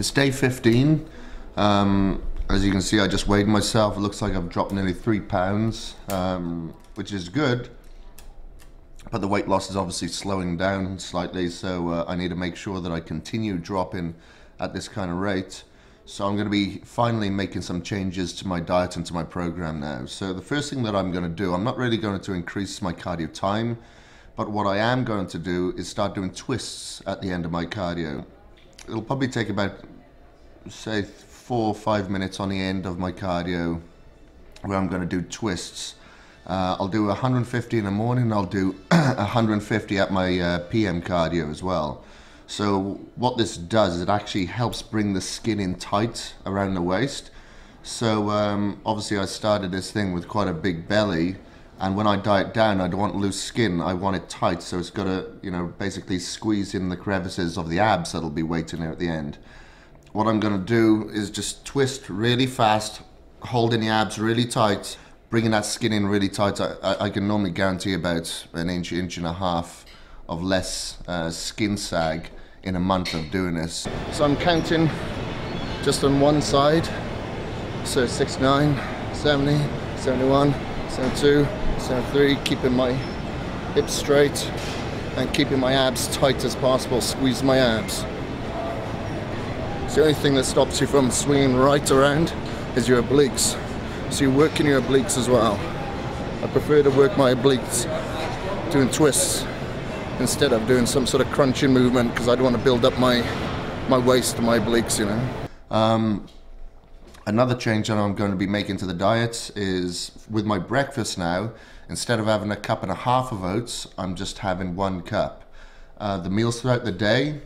It's day 15. As you can see, I just weighed myself. It looks like I've dropped nearly 3 pounds, which is good. But the weight loss is obviously slowing down slightly, so I need to make sure that I continue dropping at this kind of rate. So I'm going to be finally making some changes to my diet and to my program now. So the first thing that I'm going to do, I'm not really going to increase my cardio time, but what I am going to do is start doing twists at the end of my cardio. It'll probably take about, say, 4 or 5 minutes on the end of my cardio where I'm going to do twists. I'll do 150 in the morning, I'll do 150 at my PM cardio as well. So what this does is it actually helps bring the skin in tight around the waist. So obviously I started this thing with quite a big belly, and when I diet down I don't want loose skin, I want it tight, so it's got to, you know, basically squeeze in the crevices of the abs that'll be waiting there at the end. What I'm going to do is just twist really fast, holding the abs really tight, bringing that skin in really tight. I can normally guarantee about an inch and a half of less skin sag in a month of doing this. So I'm counting just on one side. So 69, 70, 71, 72, 73, keeping my hips straight and keeping my abs tight as possible, squeeze my abs. So the only thing that stops you from swinging right around is your obliques. So you're working your obliques as well. I prefer to work my obliques doing twists instead of doing some sort of crunching movement, because I don't want to build up my waist and my obliques, you know. Another change that I'm going to be making to the diet is with my breakfast now, instead of having a cup and a half of oats, I'm just having 1 cup. The meals throughout the day,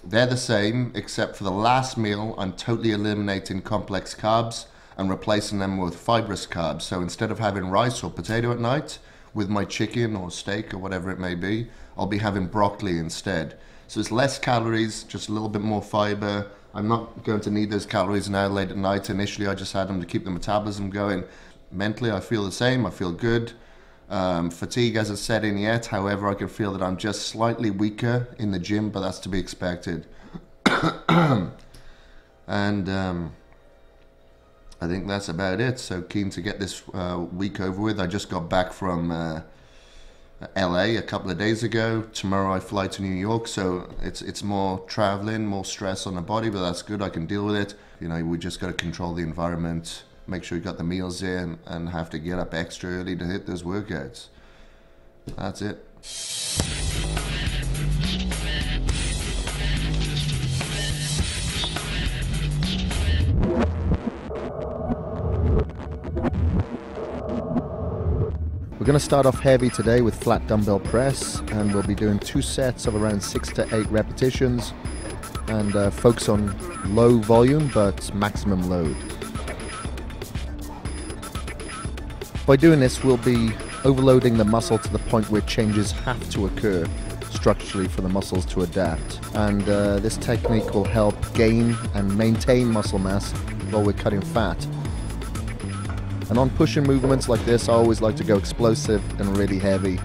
they're the same, except for the last meal, I'm totally eliminating complex carbs and replacing them with fibrous carbs. So instead of having rice or potato at night with my chicken or steak or whatever it may be, I'll be having broccoli instead. So it's less calories, just a little bit more fiber. I'm not going to need those calories now late at night. Initially, I just had them to keep the metabolism going. Mentally, I feel the same, I feel good. Fatigue hasn't set in yet. However, I can feel that I'm just slightly weaker in the gym, but that's to be expected. And I think that's about it. So keen to get this week over with. I just got back from LA a couple of days ago. Tomorrow I fly to New York, so it's more traveling, more stress on the body, but that's good. I can deal with it. You know, we just got to control the environment, make sure you got the meals in, and have to get up extra early to hit those workouts. That's it. We're going to start off heavy today with flat dumbbell press, and we'll be doing 2 sets of around 6 to 8 repetitions and focus on low volume but maximum load. By doing this, we'll be overloading the muscle to the point where changes have to occur structurally for the muscles to adapt, and this technique will help gain and maintain muscle mass while we're cutting fat. And on pushing movements like this, I always like to go explosive and really heavy,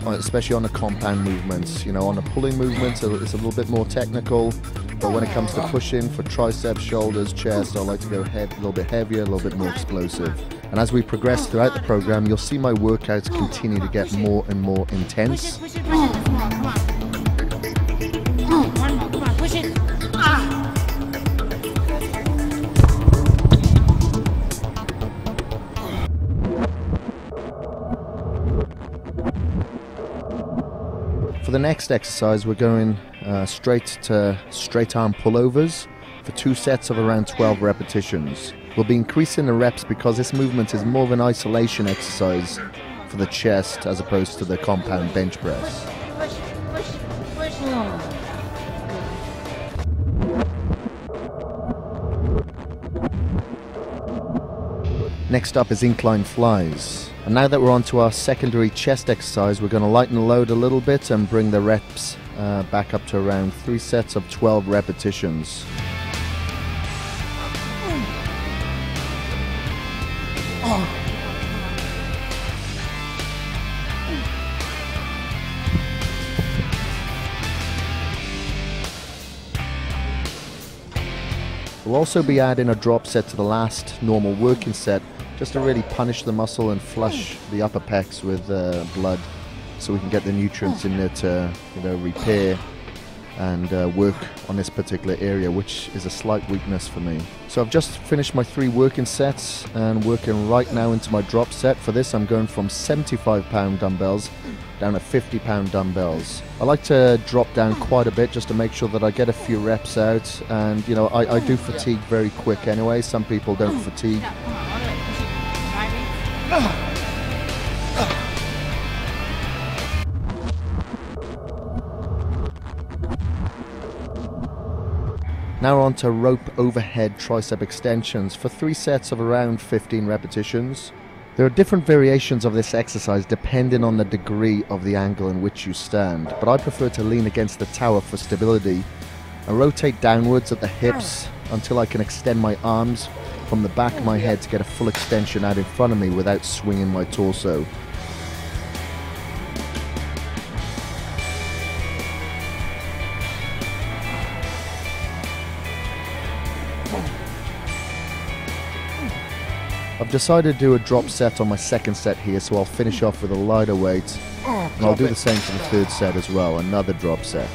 especially on the compound movements. You know, on the pulling movements, it's a little bit more technical, but when it comes to pushing for triceps, shoulders, chest, I like to go a little bit heavier, a little bit more explosive. And as we progress throughout the program, you'll see my workouts continue to get more and more intense. Push it. Come on, come on. One more, come on, push it. For the next exercise, we're going straight to straight arm pullovers for 2 sets of around 12 repetitions. We'll be increasing the reps because this movement is more of an isolation exercise for the chest as opposed to the compound bench press. Push. Next up is incline flies. And now that we're on to our secondary chest exercise, we're going to lighten the load a little bit and bring the reps back up to around 3 sets of 12 repetitions. We'll also be adding a drop set to the last normal working set, just to really punish the muscle and flush the upper pecs with blood, so we can get the nutrients in there to, you know, repair and work on this particular area, which is a slight weakness for me. So I've just finished my 3 working sets and working right now into my drop set. For this, I'm going from 75-pound dumbbells down to 50-pound dumbbells. I like to drop down quite a bit just to make sure that I get a few reps out, and you know, I do fatigue very quick anyway. Some people don't fatigue. Now on to rope overhead tricep extensions for 3 sets of around 15 repetitions. There are different variations of this exercise depending on the degree of the angle in which you stand, but I prefer to lean against the tower for stability and rotate downwards at the hips until I can extend my arms from the back of my head to get a full extension out in front of me without swinging my torso. I've decided to do a drop set on my second set here, so I'll finish off with a lighter weight, and I'll do the same for the third set as well, another drop set.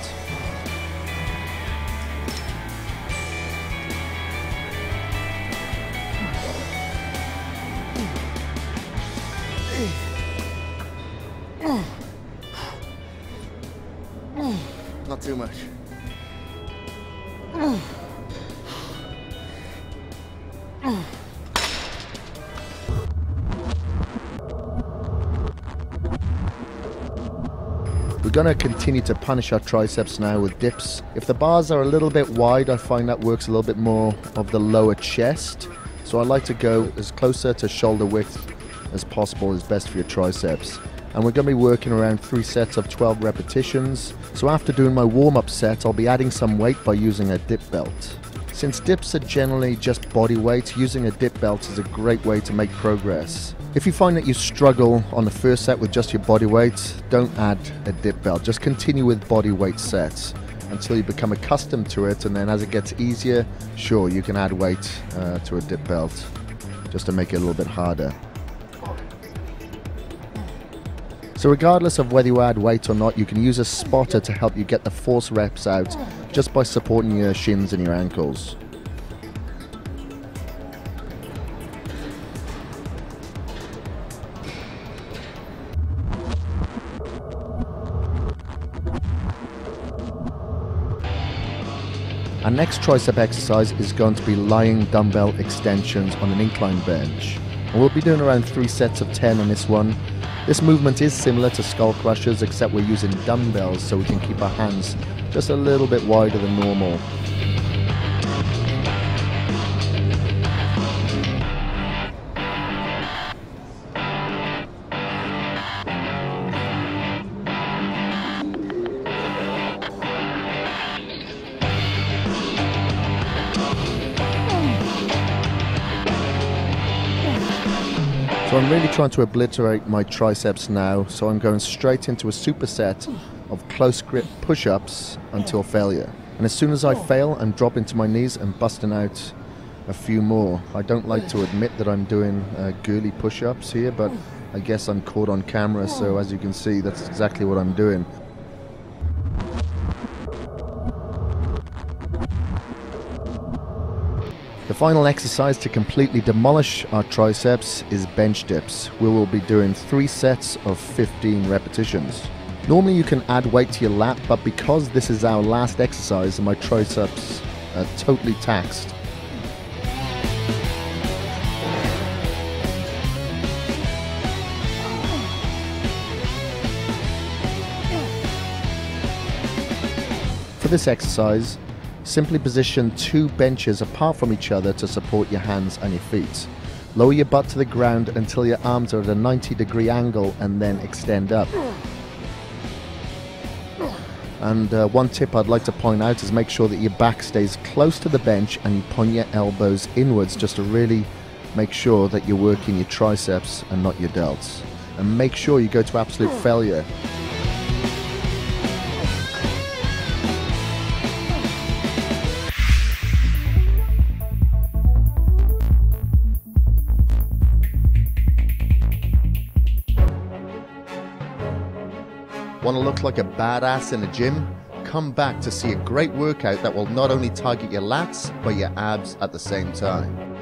Not too much. We're going to continue to punish our triceps now with dips. If the bars are a little bit wide, I find that works a little bit more of the lower chest. So I like to go as closer to shoulder width as possible is best for your triceps. And we're going to be working around 3 sets of 12 repetitions. So after doing my warm-up set, I'll be adding some weight by using a dip belt. Since dips are generally just body weight, using a dip belt is a great way to make progress. If you find that you struggle on the first set with just your body weight, don't add a dip belt. Just continue with body weight sets until you become accustomed to it, and then as it gets easier, sure, you can add weight to a dip belt just to make it a little bit harder. So regardless of whether you add weight or not, you can use a spotter to help you get the force reps out just by supporting your shins and your ankles. Our next tricep exercise is going to be lying dumbbell extensions on an incline bench. And we'll be doing around 3 sets of 10 on this one. This movement is similar to skull crushers, except we're using dumbbells so we can keep our hands just a little bit wider than normal. So I'm really trying to obliterate my triceps now, so I'm going straight into a superset of close grip push-ups until failure. And as soon as I fail, I'm dropping to my knees and busting out a few more. I don't like to admit that I'm doing girly push-ups here, but I guess I'm caught on camera, so as you can see, that's exactly what I'm doing. The final exercise to completely demolish our triceps is bench dips, where we'll be doing 3 sets of 15 repetitions. Normally you can add weight to your lat, but because this is our last exercise and my triceps are totally taxed, for this exercise, simply position 2 benches apart from each other to support your hands and your feet. Lower your butt to the ground until your arms are at a 90-degree angle and then extend up. And one tip I'd like to point out is make sure that your back stays close to the bench and you point your elbows inwards just to really make sure that you're working your triceps and not your delts. And make sure you go to absolute failure. Want to look like a badass in a gym? Come back to see a great workout that will not only target your lats, but your abs at the same time.